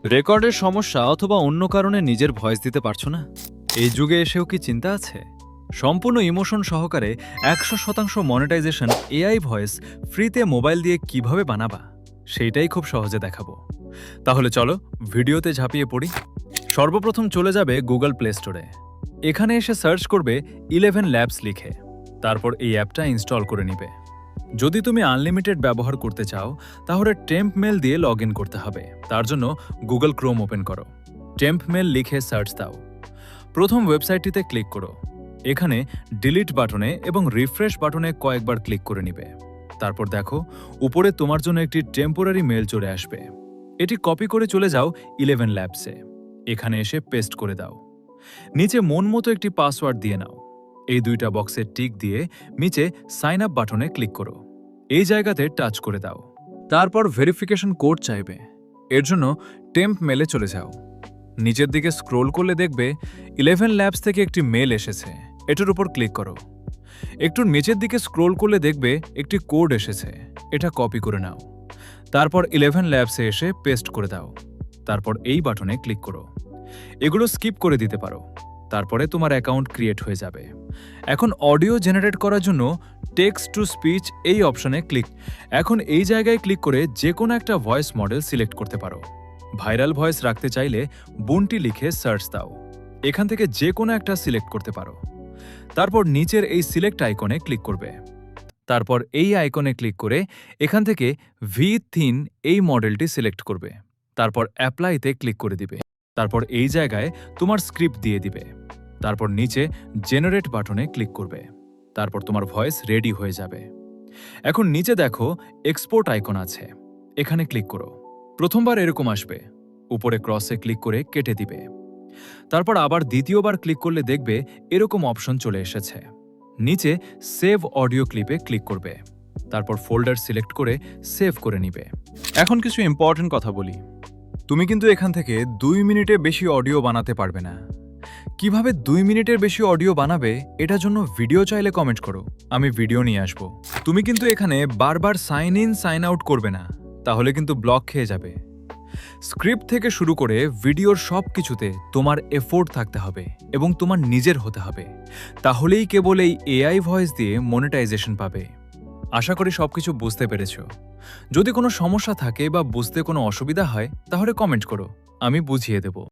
রেকর্ডের সমস্যা অথবা অন্য কারণে নিজের ভয়েস দিতে পারছো না? এই যুগে এসেও কি চিন্তা আছে? সম্পূর্ণ ইমোশন সহকারে 100% মনিটাইজেশন এআই ভয়েস ফ্রিতে মোবাইল দিয়ে কিভাবে বানাবা সেইটাই খুব সহজে দেখাবো। তাহলে চলো ভিডিওতে ঝাঁপিয়ে পড়ি। সর্বপ্রথম চলে যাবে গুগল প্লে স্টোরে। এখানে এসে সার্চ করবে 11 ল্যাবস লিখে, তারপর এই অ্যাপটা ইনস্টল করে নিবে। যদি তুমি আনলিমিটেড ব্যবহার করতে চাও তাহলে টেম্প মেল দিয়ে লগ ইন করতে হবে। তার জন্য গুগল ক্রোম ওপেন করো, টেম্প মেল লিখে সার্চ দাও। প্রথম ওয়েবসাইটটিতে ক্লিক করো। এখানে ডিলিট বাটনে এবং রিফ্রেশ বাটনে কয়েকবার ক্লিক করে নিবে। তারপর দেখো উপরে তোমার জন্য একটি টেম্পোরারি মেল চলে আসবে। এটি কপি করে চলে যাও 11 ল্যাবসে। এখানে এসে পেস্ট করে দাও। নিচে মন মতো একটি পাসওয়ার্ড দিয়ে নাও। এই দুইটা বক্সে টিক দিয়ে নিচে সাইন আপ বাটনে ক্লিক করো। এই জায়গাতে টাচ করে দাও। তারপর ভেরিফিকেশন কোড চাইবে। এর জন্য টেম্প মেলে চলে যাও। নিচের দিকে স্ক্রোল করলে দেখবে 11 ল্যাবস থেকে একটি মেল এসেছে, এটার উপর ক্লিক করো। একটু নিচের দিকে স্ক্রোল করলে দেখবে একটি কোড এসেছে, এটা কপি করে নাও। তারপর 11 ল্যাবসে এসে পেস্ট করে দাও। তারপর এই বাটনে ক্লিক করো। এগুলো স্কিপ করে দিতে পারো। তারপরে তোমার অ্যাকাউন্ট ক্রিয়েট হয়ে যাবে। এখন অডিও জেনারেট করার জন্য টেক্সট টু স্পিচ এই অপশনে ক্লিক। এখন এই জায়গায় ক্লিক করে যে কোনো একটা ভয়েস মডেল সিলেক্ট করতে পারো। ভাইরাল ভয়েস রাখতে চাইলে বুনটি লিখে সার্চ দাও। এখান থেকে যে কোনো একটা সিলেক্ট করতে পারো। তারপর নিচের এই সিলেক্ট আইকনে ক্লিক করবে। তারপর এই আইকনে ক্লিক করে এখান থেকে ভি থিন এই মডেলটি সিলেক্ট করবে। তারপর অ্যাপ্লাইতে ক্লিক করে দিবে। তারপর এই জায়গায় তোমার স্ক্রিপ্ট দিয়ে দিবে। তারপর নিচে জেনারেট বাটনে ক্লিক করবে। তারপর তোমার ভয়েস রেডি হয়ে যাবে। এখন নিচে দেখো এক্সপোর্ট আইকন আছে, এখানে ক্লিক করো। প্রথমবার এরকম আসবে, উপরে ক্রসে ক্লিক করে কেটে দিবে। তারপর আবার দ্বিতীয়বার ক্লিক করলে দেখবে এরকম অপশন চলে এসেছে। নিচে সেভ অডিও ক্লিপে ক্লিক করবে। তারপর ফোল্ডার সিলেক্ট করে সেভ করে নিবে। এখন কিছু ইম্পর্টেন্ট কথা বলি। তুমি কিন্তু এখান থেকে 2 মিনিটের বেশি অডিও বানাতে পারবে না। কিভাবে 2 মিনিটের বেশি অডিও বানাবে এটার জন্য ভিডিও চাইলে কমেন্ট করো, আমি ভিডিও নিয়ে আসব। তুমি কিন্তু এখানে বারবার সাইন ইন সাইন আউট করবে না, তাহলে কিন্তু ব্লক খেয়ে যাবে। স্ক্রিপ্ট থেকে শুরু করে ভিডিওর সব কিছুতে তোমার এফোর্ট থাকতে হবে এবং তোমার নিজের হতে হবে। তাহলেই কেবল এই এআই ভয়েস দিয়ে মনিটাইজেশন পাবে। আশা করি সবকিছু বুঝতে পেরেছো। যদি কোনো সমস্যা থাকে বা বুঝতে কোনো অসুবিধা হয় তাহলে কমেন্ট করো, আমি বুঝিয়ে দেব।